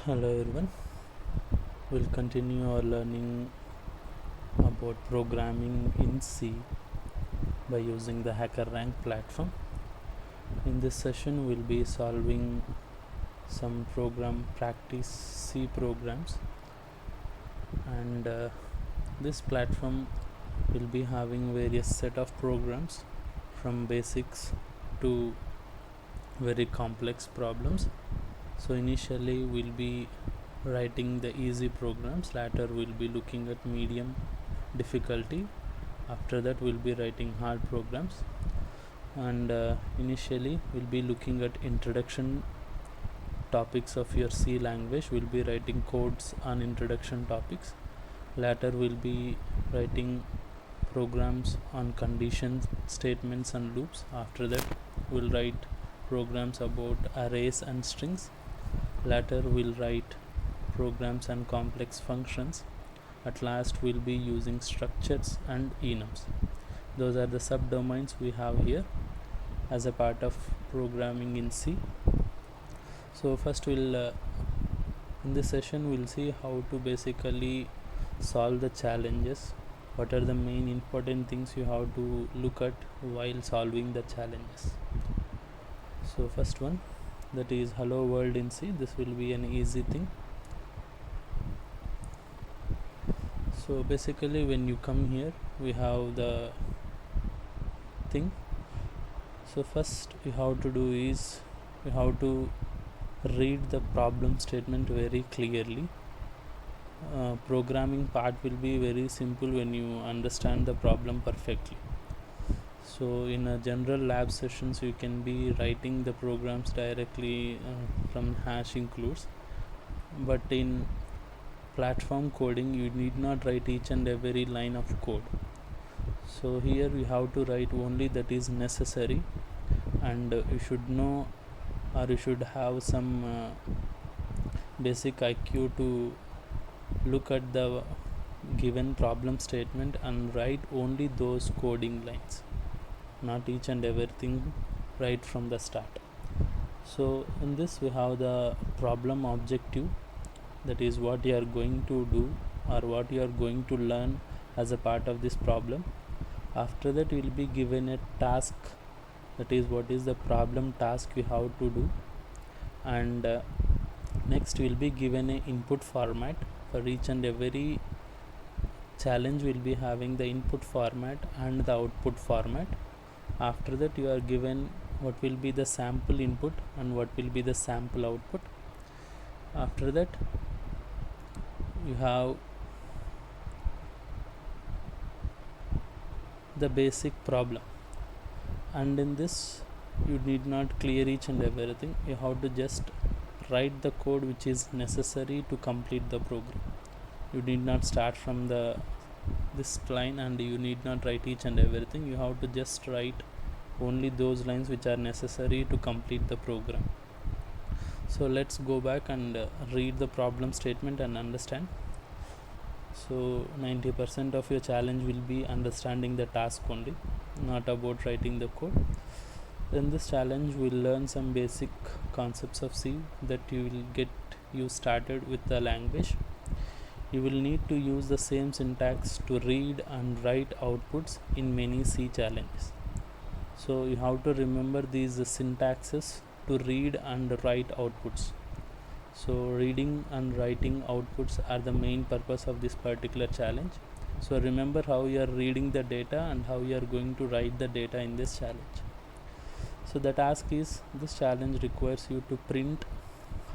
Hello everyone, we'll continue our learning about programming in C by using the HackerRank platform. In this session, we'll be solving some program practice C programs, and this platform will be having various set of programs from basics to very complex problems. So initially we'll be writing the easy programs, later we'll be looking at medium difficulty, after that we'll be writing hard programs, and initially we'll be looking at introduction topics of your C language. We'll be writing codes on introduction topics, later we'll be writing programs on conditions, statements and loops. After that we'll write programs about arrays and strings, later we'll write programs and complex functions. At last we'll be using structures and enums. Those are the subdomains we have here as a part of programming in C. So first we'll in this session we'll see how to basically solve the challenges. What are the main important things you have to look at while solving the challenges? So first one, that is hello world in C. This will be an easy thing. So basically when you come here, we have the thing. So first you have to do is you have to read the problem statement very clearly. Programming part will be very simple when you understand the problem perfectly. So in a general lab sessions you can be writing the programs directly from hash includes, but in platform coding you need not write each and every line of code. So here you have to write only that is necessary, and you should know, or you should have some basic IQ to look at the given problem statement and write only those coding lines, not each and everything right from the start. So in this we have the problem objective, that is what you are going to do or what you are going to learn as a part of this problem. After that you will be given a task, that is what is the problem task you have to do, and next will be given a input format. For each and every challenge will be having the input format and the output format. After that you are given what will be the sample input and what will be the sample output. After that you have the basic problem, and in this you need not clear each and everything. You have to just write the code which is necessary to complete the program. You need not start from this line and you need not write each and everything. You have to just write only those lines which are necessary to complete the program. So let's go back and read the problem statement and understand. So 90% of your challenge will be understanding the task only, not about writing the code. In this challenge we'll learn some basic concepts of C that you will get you started with the language. You will need to use the same syntax to read and write outputs in many C challenges. So you have to remember these syntaxes to read and write outputs. So reading and writing outputs are the main purpose of this particular challenge. So remember how you are reading the data and how you are going to write the data in this challenge. So the task is, this challenge requires you to print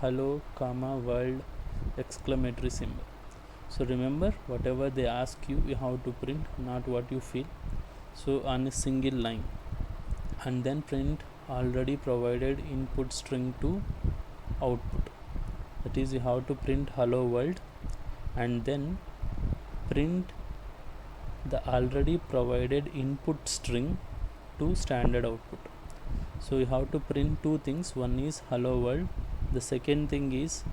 hello comma world exclamatory symbol. So remember, whatever they ask you, you have to print, not what you feel. So on a single line, and then print already provided input string to output. That is, you have to print hello world and then print the already provided input string to standard output. So you have to print two things. One is hello world, the second thing is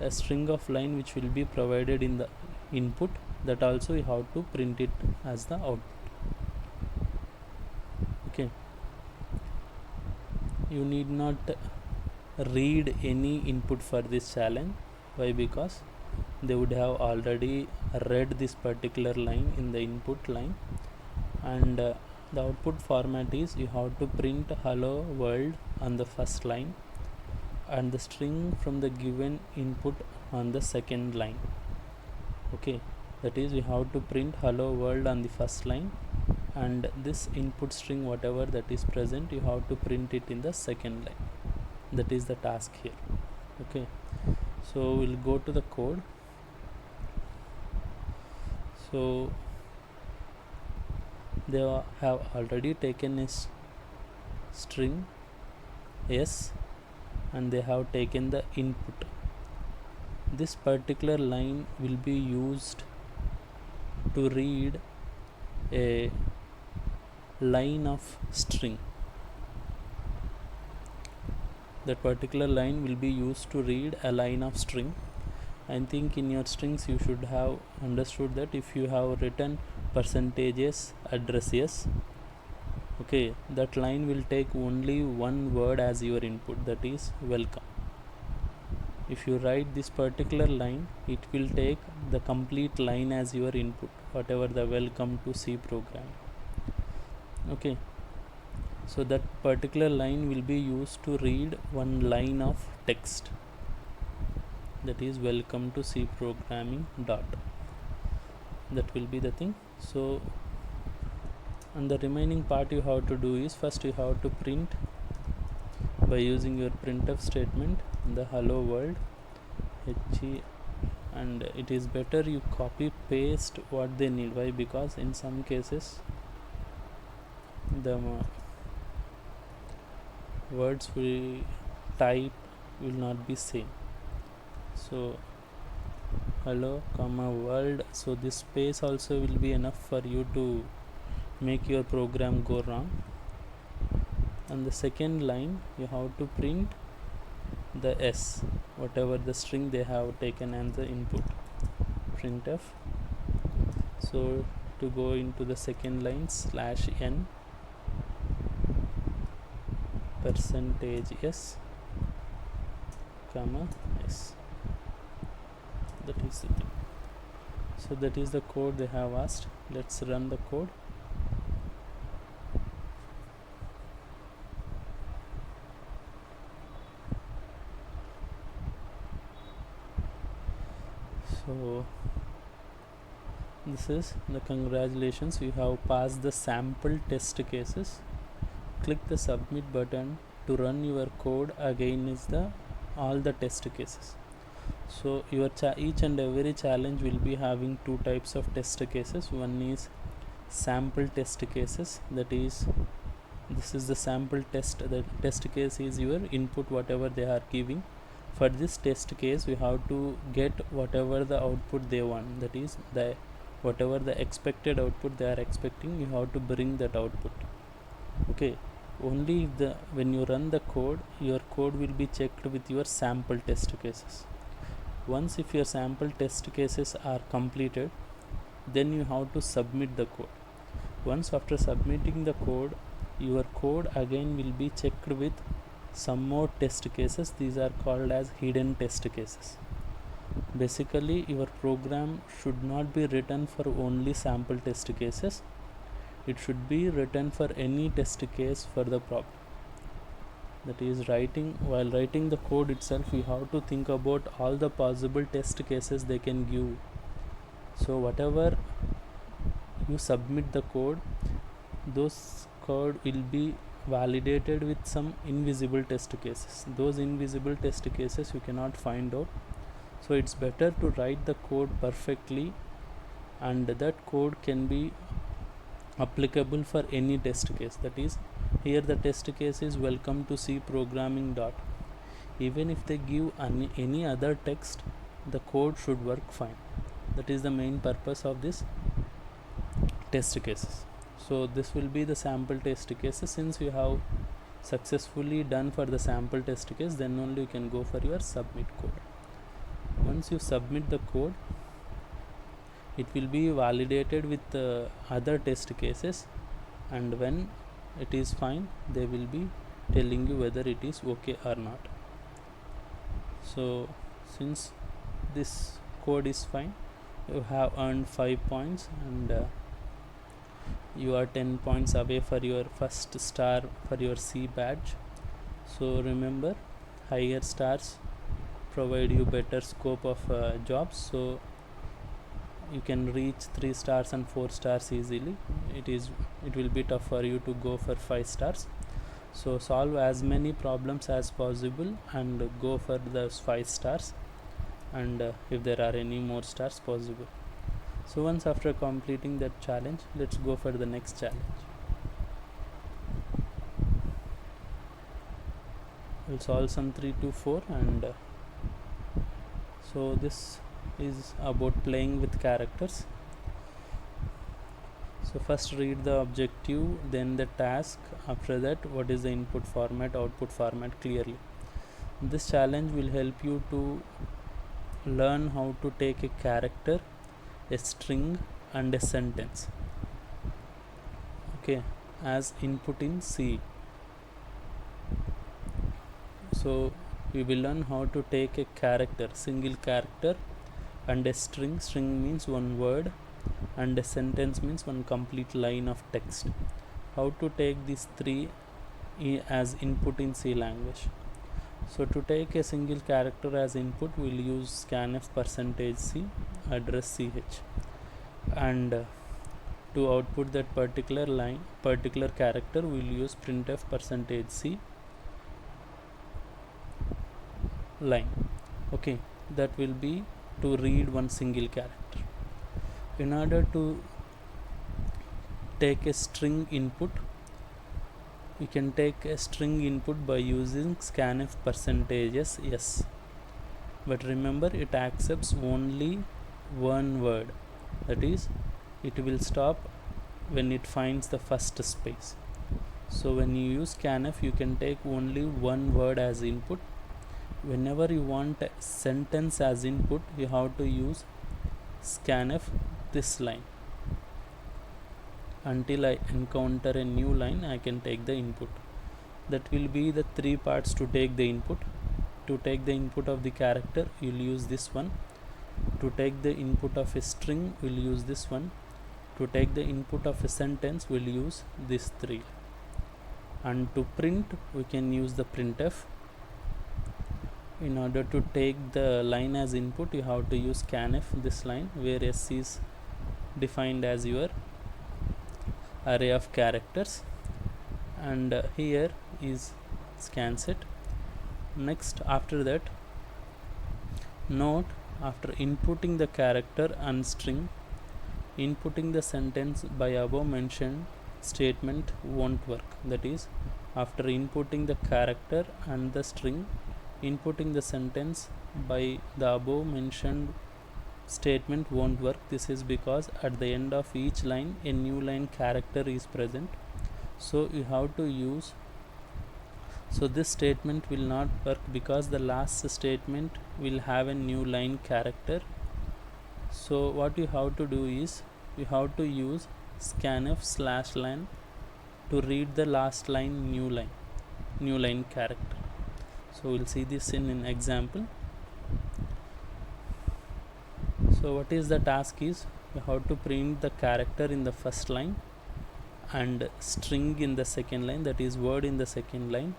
a string of line which will be provided in the input, that also you have to print it as the output. Okay, you need not read any input for this challenge. Why? Because they would have already read this particular line in the input line, and the output format is you have to print hello world on the first line and the string from the given input on the second line. Okay, that is, we have to print hello world on the first line, and this input string whatever that is present, you have to print it in the second line. That is the task here. Okay, so we'll go to the code. So they have already taken a string s, and they have taken the input. This particular line will be used to read a line of string. That particular line will be used to read a line of string. I think in your strings you should have understood that if you have written percentages address yes, okay, that line will take only one word as your input, that is welcome. If you write this particular line, it will take the complete line as your input, whatever the welcome to C program. Okay, so that particular line will be used to read one line of text, that is welcome to C programming dot. That will be the thing. So and the remaining part you have to do is, first you have to print by using your printf statement the hello world he, and it is better you copy paste what they need. Why? Because in some cases the words we type will not be same. So hello comma world, so this space also will be enough for you to make your program go wrong. And the second line you have to print the s, whatever the string they have taken and the input, printf. So to go into the second line /n percentage s comma s. That is the thing. So that is the code they have asked. Let's run the code. So this is the congratulations, you have passed the sample test cases. Click the submit button to run your code against all the test cases. So your each and every challenge will be having two types of test cases. One is sample test cases, that is, this is the sample test. The test case is your input whatever they are giving. For this test case we have to get whatever the output they want, that is the whatever the expected output they are expecting, you have to bring that output. Okay, only if when you run the code, your code will be checked with your sample test cases. Once if your sample test cases are completed, then you have to submit the code. Once after submitting the code, your code again will be checked with some more test cases. These are called as hidden test cases. Basically your program should not be written for only sample test cases, it should be written for any test case for the problem. That is, while writing the code itself, you have to think about all the possible test cases they can give. So whatever you submit the code, those code will be validated with some invisible test cases. Those invisible test cases you cannot find out. So it's better to write the code perfectly, and that code can be applicable for any test case. That is, here the test case is welcome to C programming dot. Even if they give any other text, the code should work fine. That is the main purpose of this test cases. So this will be the sample test cases. Since you have successfully done for the sample test case, then only you can go for your submit code. Once you submit the code, it will be validated with other test cases, and when it is fine, they will be telling you whether it is okay or not. So since this code is fine. You have earned 5 points, and you are 10 points away for your first star for your C badge. So remember, higher stars provide you better scope of jobs, so you can reach 3 stars and 4 stars easily. It will be tough for you to go for 5 stars. So solve as many problems as possible and go for those 5 stars, and if there are any more stars possible. So once after completing that challenge, let's go for the next challenge. We'll solve some 3 to 4, and so this is about playing with characters. So first read the objective, then the task, after that what is the input format, output format clearly. This challenge will help you to learn how to take a character, a string and a sentence, okay, as input in C. So we will learn how to take a character, single character, and a string. String means one word, and a sentence means one complete line of text. How to take these three as input in C language. So to take a single character as input, we'll use scanf %C address ch, and to output that particular character, we'll use printf %C line. Okay, that will be to read one single character. In order to take a string input, we can take a string input by using scanf %s, but remember, it accepts only one word, that is, it will stop when it finds the first space. So when you use scanf, you can take only one word as input. Whenever you want a sentence as input, you have to use scanf this line. Until I encounter a new line, I can take the input. That will be the 3 parts to take the input. To take the input of the character, you'll use this one. To take the input of a string, we'll use this one. To take the input of a sentence, we'll use these 3. And to print, we can use the printf. In order to take the line as input, you have to use scanf this line, where s is defined as your array of characters, and here is scanset. Next, after that, note, after inputting the character and string, inputting the sentence by above mentioned statement won't work. That is, after inputting the character and the string, inputting the sentence by the above mentioned statement won't work. This is because at the end of each line, a new line character is present. So you have to use, so this statement will not work because the last statement will have a new line character. So what you have to do is, you have to use scanf /line to read the last line, new line character. So we'll see this in an example. So what is the task is, you have to print the character in the first line and string in the second line, that is word in the second line,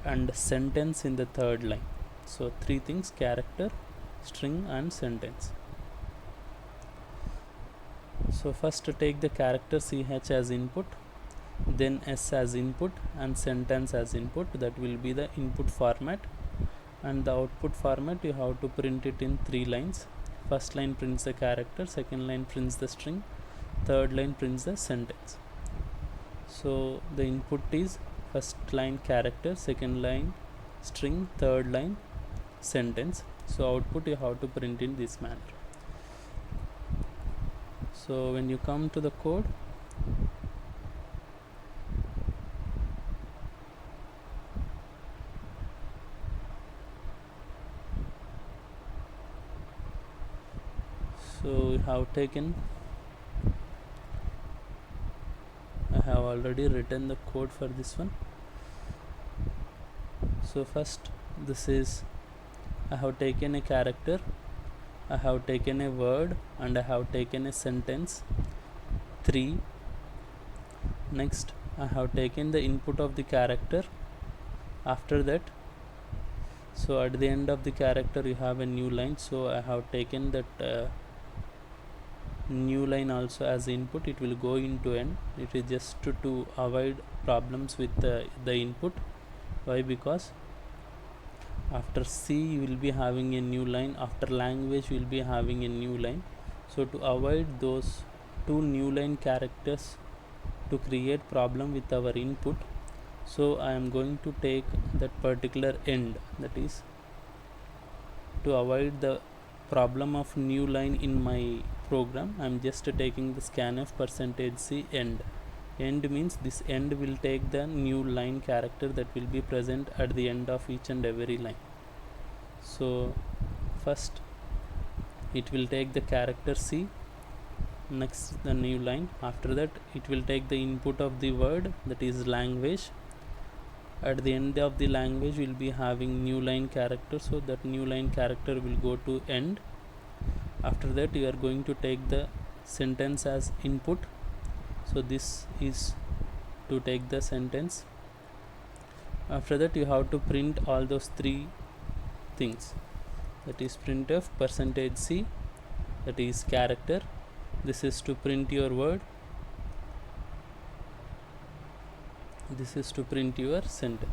and sentence in the third line. So 3 things: character, string and sentence. So first take the character ch as input, then s as input and sentence as input. That will be the input format, and the output format, you have to print it in 3 lines. First line prints the character, second line prints the string, third line prints the sentence. So the input is first line character, second line string, third line sentence. So output you have to print in this manner. So when you come to the code, so we have taken, I have already written the code for this one. So first, this is, I have taken a character I have taken a word and I have taken a sentence. 3. Next, I have taken the input of the character. After that, so at the end of the character you have a new line, so I have taken that new line also as input. It will go into end. It is just to avoid problems with the input. Why? Because after C you will be having a new line, after language you will be having a new line. So to avoid those two new line characters to create problem with our input, so I am going to take that particular end. That is, to avoid the problem of new line in my program, I am just taking the scanf %c end. End means this end will take the new line character that will be present at the end of each and every line. So first it will take the character C, next the new line. After that it will take the input of the word, that is language. At the end of the language we will be having new line character, so that new line character will go to end. After that you are going to take the sentence as input, so this is to take the sentence. After that you have to print all those three things, that is printf %c, that is character. This is to print your word, this is to print your sentence.